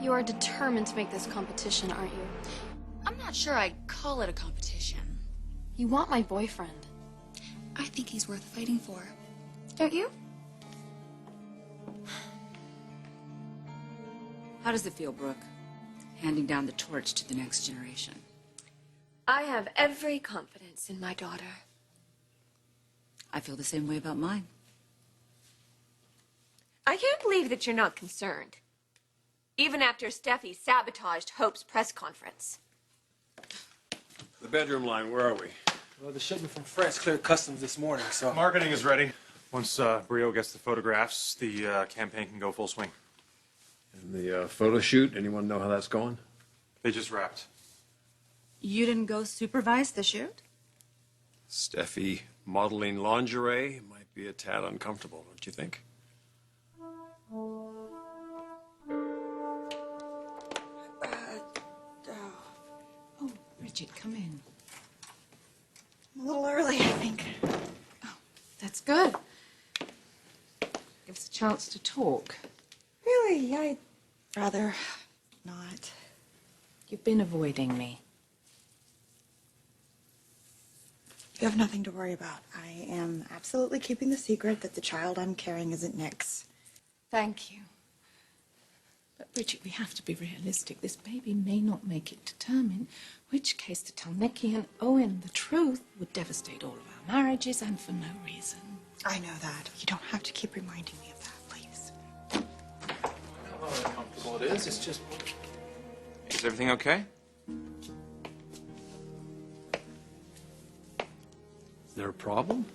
You are determined to make this competition, aren't you? I'm not sure I'd call it a competition. You want my boyfriend. I think he's worth fighting for. Don't you? How does it feel, Brooke? Handing down the torch to the next generation. I have every confidence in my daughter. I feel the same way about mine. I can't believe that you're not concerned. Even after Steffi sabotaged Hope's press conference. The bedroom line, where are we? Well, the shipment from France cleared customs this morning, so... Marketing is ready. Once Brio gets the photographs, the campaign can go full swing. And the photo shoot, anyone know how that's going? They just wrapped. You didn't go supervise the shoot? Steffi modeling lingerie might be a tad uncomfortable, don't you think? Oh, Bridget, come in. A little early, I think. Oh, that's good. Gives us a chance to talk. Really, I'd rather not. You've been avoiding me. You have nothing to worry about. I am absolutely keeping the secret that the child I'm carrying isn't Nick's. Thank you. But Bridget, we have to be realistic. This baby may not make it to term, in which case to tell Jackie and Owen the truth would devastate all of our marriages and for no reason. I know that. You don't have to keep reminding me of that, please. I know how uncomfortable it is. It's just... Is everything okay? Is there a problem?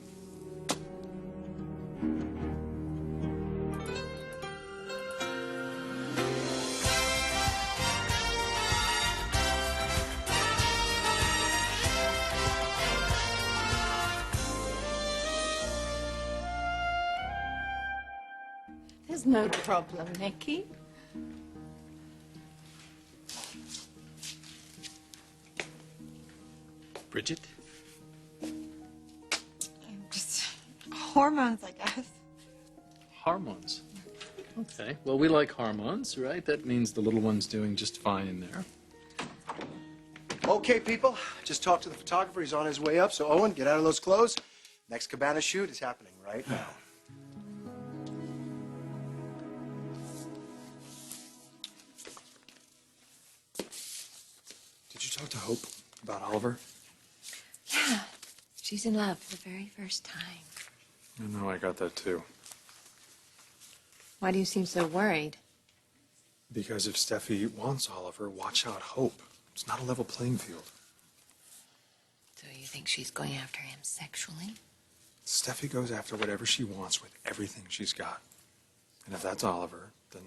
There's no problem, Jackie. Bridget? Just hormones, I guess. Hormones. Okay. Well, we like hormones, right? That means the little one's doing just fine in there. Okay, people. Just talked to the photographer. He's on his way up. So, Owen, get out of those clothes. Next Cabana shoot is happening right now. Did you talk to Hope about Oliver? Yeah. She's in love for the very first time. I know, I got that too. Why do you seem so worried? Because if Steffi wants Oliver, watch out Hope. It's not a level playing field. So you think she's going after him sexually? Steffi goes after whatever she wants with everything she's got. And if that's Oliver, then...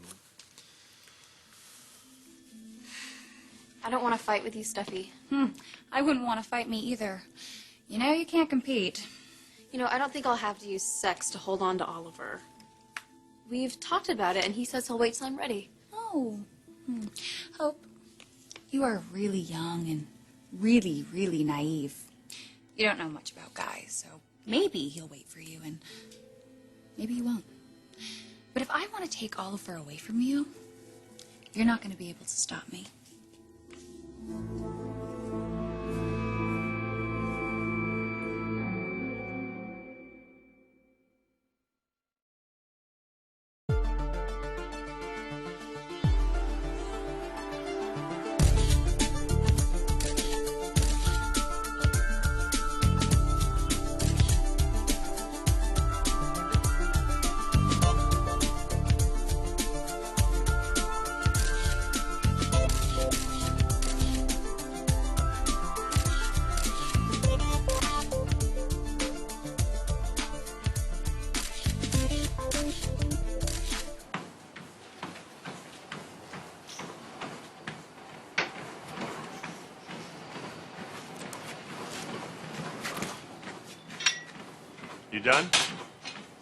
I don't want to fight with you, Steffi. I wouldn't want to fight me either. You know, you can't compete. You know, I don't think I'll have to use sex to hold on to Oliver. We've talked about it, and he says he'll wait till I'm ready. Oh. Hope, you are really young and really, really naive. You don't know much about guys, so maybe he'll wait for you, and maybe he won't. But if I want to take Oliver away from you, you're not going to be able to stop me. You done?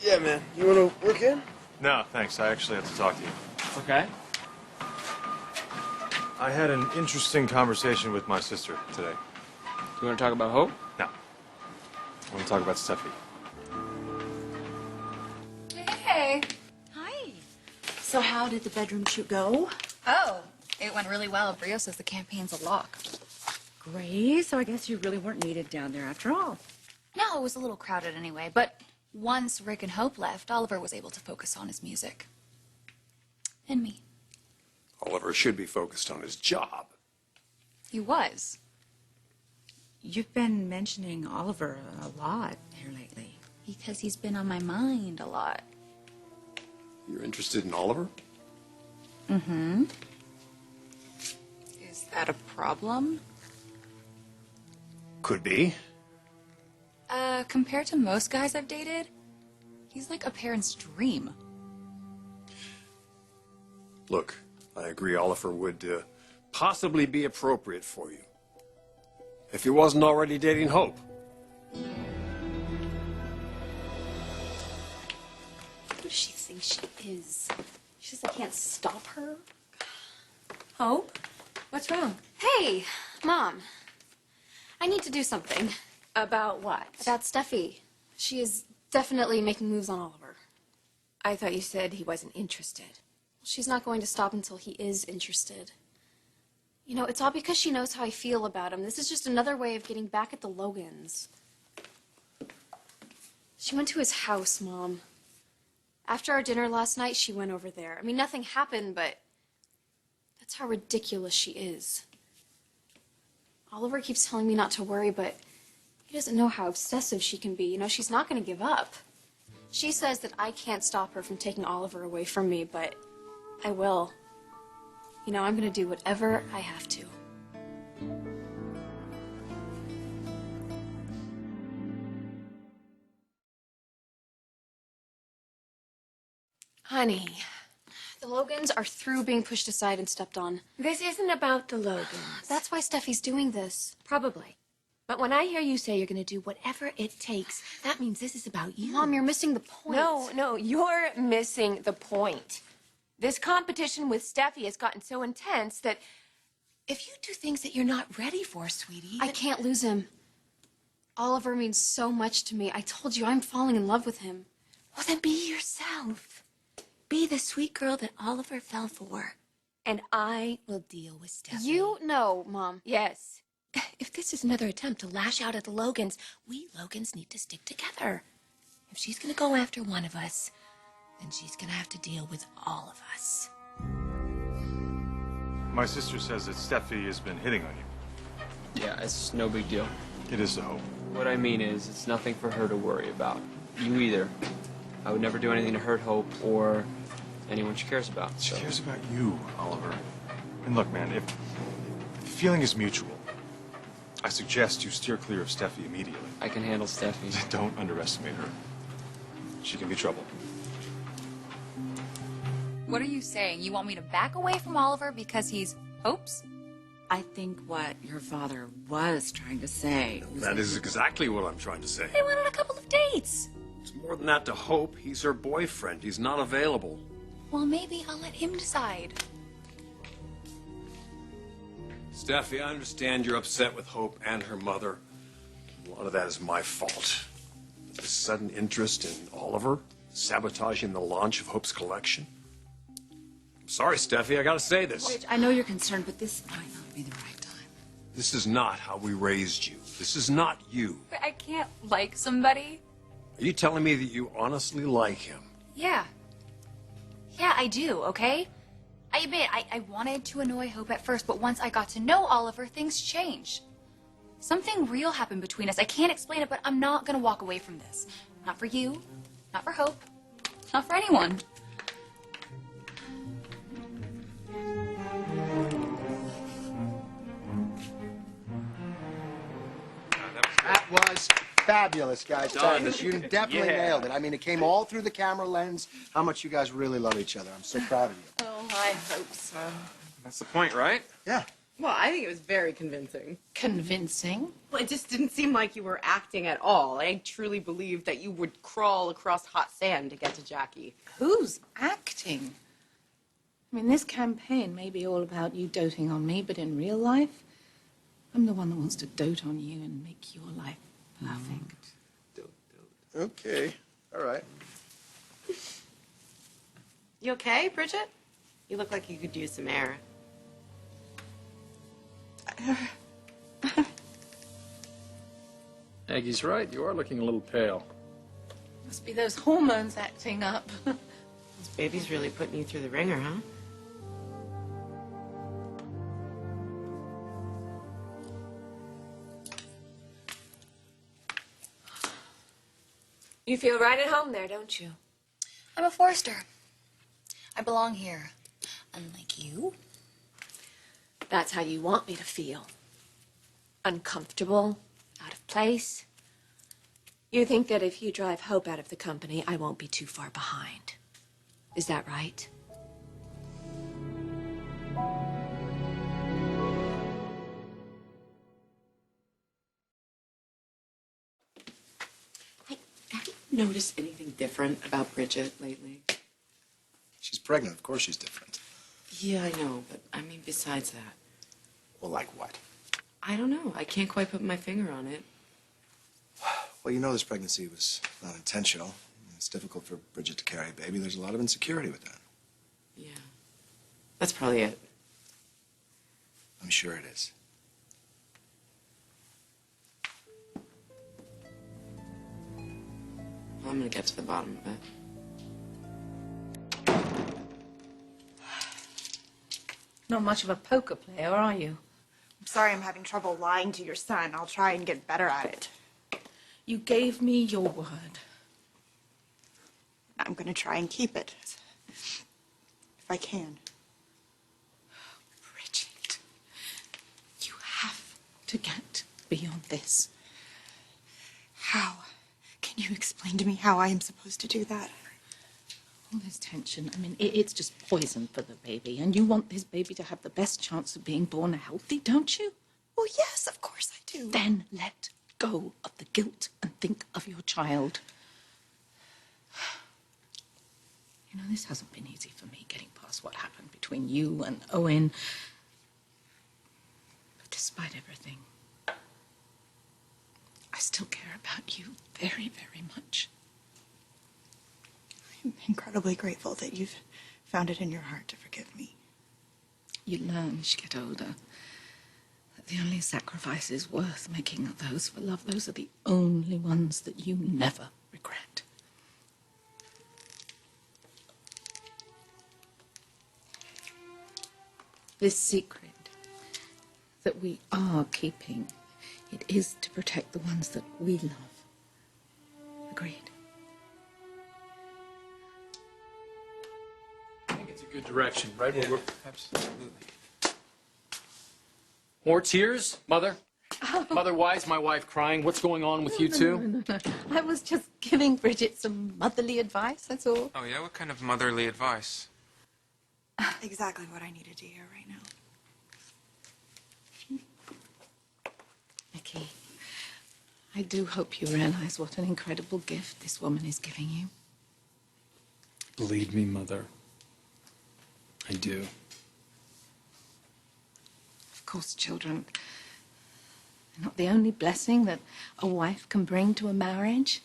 Yeah, man. You want to work in? No, thanks. I actually have to talk to you. Okay. I had an interesting conversation with my sister today. You want to talk about Hope? No. I want to talk about Steffi. Hey. Hi. So how did the bedroom shoot go? Oh, it went really well. Brio says the campaign's a lock. Great, so I guess you really weren't needed down there after all. No, it was a little crowded anyway, but once Rick and Hope left, Oliver was able to focus on his music. And me. Oliver should be focused on his job. He was. You've been mentioning Oliver a lot here lately. Because he's been on my mind a lot. You're interested in Oliver? Mm-hmm. Is that a problem? Could be. Compared to most guys I've dated, he's like a parent's dream. Look, I agree Oliver would possibly be appropriate for you. If he wasn't already dating Hope. Who does she think she is? She says I can't stop her? Hope? What's wrong? Hey, Mom. I need to do something. About what? About Steffi. She is definitely making moves on Oliver. I thought you said he wasn't interested. She's not going to stop until he is interested. You know, it's all because she knows how I feel about him. This is just another way of getting back at the Logans. She went to his house, Mom. After our dinner last night, she went over there. I mean, nothing happened, but that's how ridiculous she is. Oliver keeps telling me not to worry, but he doesn't know how obsessive she can be. You know, she's not going to give up. She says that I can't stop her from taking Oliver away from me, but I will. You know, I'm going to do whatever I have to. Honey, The Logans are through being pushed aside and stepped on. this isn't about the Logans. That's why Steffi's doing this. Probably. But when I hear you say you're going to do whatever it takes, that means this is about you. Mom, you're missing the point. No, you're missing the point. This competition with Steffi has gotten so intense that if you do things that you're not ready for, sweetie... I can't lose him. Oliver means so much to me. I told you I'm falling in love with him. Well, then be yourself. Be the sweet girl that Oliver fell for. And I will deal with Steffi. You know, Mom. Yes. If this is another attempt to lash out at the Logans, we Logans need to stick together. If she's going to go after one of us, then she's going to have to deal with all of us. My sister says that Steffi has been hitting on you. Yeah, it's no big deal. It is the Hope. What I mean is, it's nothing for her to worry about. You either. I would never do anything to hurt Hope or anyone she cares about. She So. cares about you, Oliver. And look, man, if the feeling is mutual, I suggest you steer clear of Steffi immediately. I can handle Steffi. Don't underestimate her. She can be trouble. What are you saying? You want me to back away from Oliver because he's Hope's? I think what your father was trying to say was That is exactly what I'm trying to say. They went on a couple of dates. It's more than that to Hope. He's her boyfriend. He's not available. Well, maybe I'll let him decide. Steffi, I understand you're upset with Hope and her mother. A lot of that is my fault. This sudden interest in Oliver, sabotaging the launch of Hope's collection. I'm sorry, Steffi, I gotta say this. Rich, I know you're concerned, but this might not be the right time. This is not how we raised you. This is not you. But I can't like somebody. Are you telling me that you honestly like him? Yeah. Yeah, I do, okay? I admit, I wanted to annoy Hope at first, but once I got to know Oliver, things changed. Something real happened between us. I can't explain it, but I'm not gonna walk away from this. Not for you, not for Hope, not for anyone. That was fabulous, guys. You definitely nailed it. I mean, it came all through the camera lens, how much you guys really love each other. I'm so proud of you. Oh, I hope so. That's the point, right? Yeah. Well, I think it was very convincing. Convincing? Well, it just didn't seem like you were acting at all. I truly believed that you would crawl across hot sand to get to Jackie. Who's acting? I mean, this campaign may be all about you doting on me, but in real life, I'm the one that wants to dote on you and make your life perfect. Okay. All right. You okay, Bridget? You look like you could use some air. Aggie's right. You are looking a little pale. Must be those hormones acting up. This baby's really putting you through the ringer, huh? You feel right at home there, don't you? I'm a Forster. I belong here. Unlike you. That's how you want me to feel. Uncomfortable, out of place. You think that if you drive Hope out of the company, I won't be too far behind. Is that right? Have you noticed anything different about Bridget lately? She's pregnant. Of course she's different. Yeah, I know, but I mean, besides that. Well, like what? I don't know. I can't quite put my finger on it. Well, you know this pregnancy was not intentional. It's difficult for Bridget to carry a baby. There's a lot of insecurity with that. Yeah. That's probably it. I'm sure it is. I'm gonna get to the bottom of it. Not much of a poker player, are you? I'm sorry I'm having trouble lying to your son. I'll try and get better at it. You gave me your word. I'm going to try and keep it. If I can. Bridget, you have to get beyond this. How? Can you explain to me how I am supposed to do that? All this tension, I mean, it's just poison for the baby. And you want this baby to have the best chance of being born healthy, don't you? Well, yes, of course I do. Then let go of the guilt and think of your child. You know, this hasn't been easy for me, getting past what happened between you and Owen. But despite everything, I still care about you very, very much. I'm incredibly grateful that you've found it in your heart to forgive me. You learn as you get older that the only sacrifices worth making are those for love. Those are the only ones that you never regret. This secret that we are keeping, it is to protect the ones that we love. Agreed? I think it's a good direction, right? Yeah, We're- absolutely. More tears, Mother? Mother, why is my wife crying? What's going on with you two? No. I was just giving Bridget some motherly advice, that's all. Oh, yeah? What kind of motherly advice? Exactly what I needed to hear right now. Nikki, I do hope you realize what an incredible gift this woman is giving you. Believe me, Mother. I do. Of course, children are not the only blessing that a wife can bring to a marriage.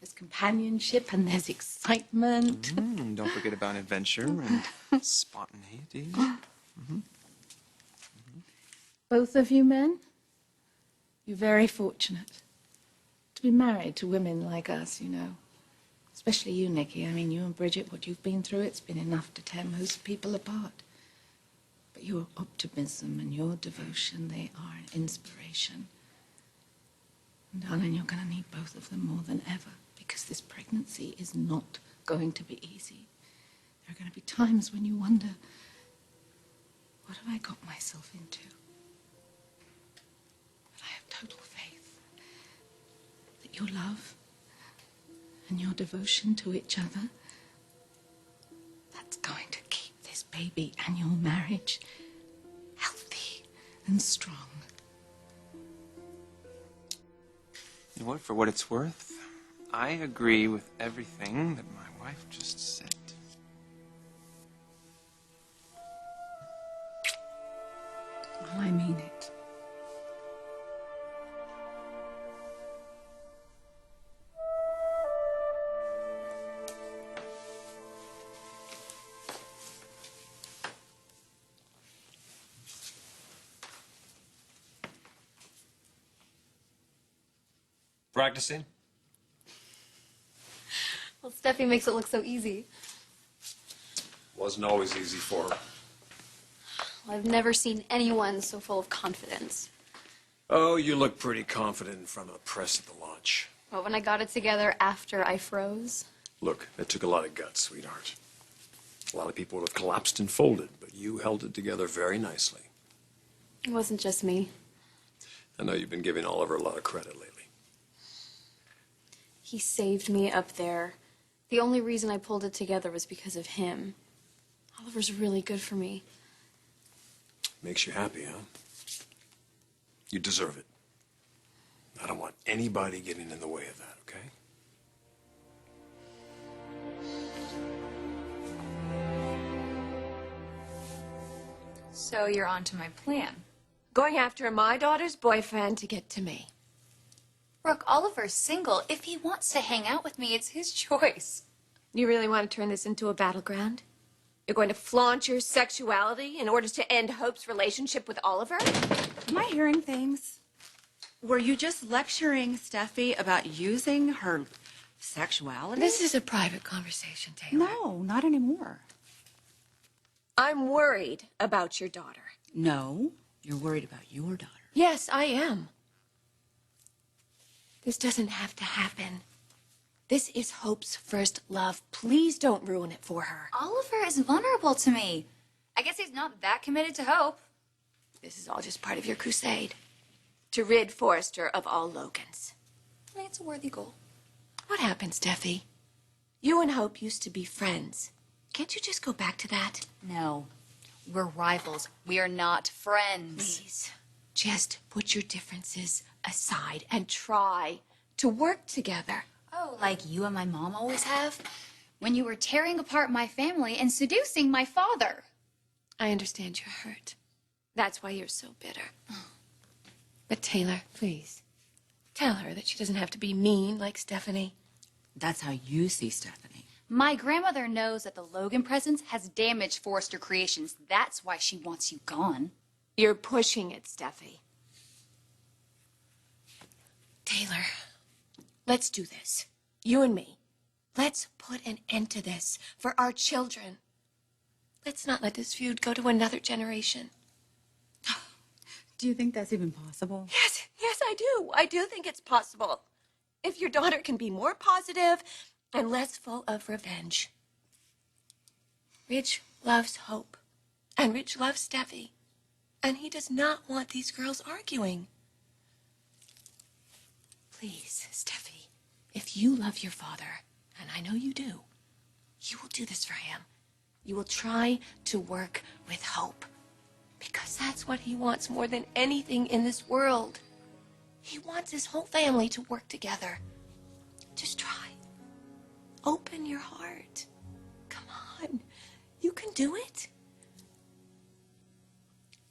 There's companionship and there's excitement. Don't forget about adventure and spontaneity. Both of you men, you're very fortunate to be married to women like us, you know. Especially you, Nikki. I mean, you and Bridget, what you've been through, it's been enough to tear most people apart. But your optimism and your devotion, they are an inspiration. And darling, you're going to need both of them more than ever, because this pregnancy is not going to be easy. There are going to be times when you wonder, what have I got myself into? But I have total faith that your love and your devotion to each other, that's going to keep this baby and your marriage healthy and strong. You know what? For what it's worth, I agree with everything that my wife just said. Well, I mean it. Practicing? Well, Steffi makes it look so easy. Wasn't always easy for her. Well, I've never seen anyone so full of confidence. Oh, you look pretty confident in front of the press at the launch. But when I got it together after I froze, Look, it took a lot of guts, sweetheart. A lot of people would have collapsed and folded, but you held it together very nicely. it wasn't just me. I know you've been giving Oliver a lot of credit lately. He saved me up there. The only reason I pulled it together was because of him. Oliver's really good for me. Makes you happy, huh? You deserve it. I don't want anybody getting in the way of that, okay? So you're on to my plan. Going after my daughter's boyfriend to get to me. Brooke, Oliver's single. If he wants to hang out with me, it's his choice. You really want to turn this into a battleground? You're going to flaunt your sexuality in order to end Hope's relationship with Oliver? Am I hearing things? Were you just lecturing Steffi about using her sexuality? This is a private conversation, Taylor. No, not anymore. I'm worried about your daughter. No, you're worried about your daughter. Yes, I am. This doesn't have to happen. This is Hope's first love. Please don't ruin it for her. Oliver is vulnerable to me. I guess he's not that committed to Hope. This is all just part of your crusade. To rid Forrester of all Logans. I think it's a worthy goal. What happened, Steffi? You and Hope used to be friends. Can't you just go back to that? No, we're rivals. We are not friends. Please, just put your differences aside and try to work together. Oh, like you and my mom always have? When you were tearing apart my family and seducing my father. I understand you're hurt. That's why you're so bitter. But Taylor, please, tell her that she doesn't have to be mean like Stephanie. That's how you see Stephanie. My grandmother knows that the Logan presence has damaged Forrester Creations. That's why she wants you gone. You're pushing it, Steffi. Taylor, let's do this. You and me. Let's put an end to this for our children. Let's not let this feud go to another generation. Do you think that's even possible? Yes, I do. I do think it's possible. If your daughter can be more positive and less full of revenge. Rich loves Hope, and Rich loves Steffi, and he does not want these girls arguing. Please, Steffi, if you love your father, and I know you do, you will do this for him. You will try to work with Hope, because that's what he wants more than anything in this world. He wants his whole family to work together. Just try. Open your heart. Come on. You can do it.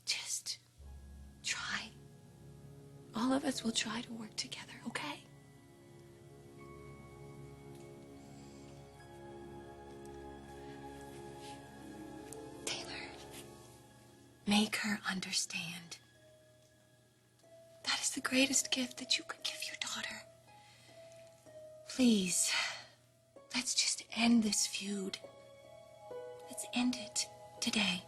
Just try. All of us will try to work together, okay? Taylor, make her understand. That is the greatest gift that you could give your daughter. Please, let's just end this feud. Let's end it today.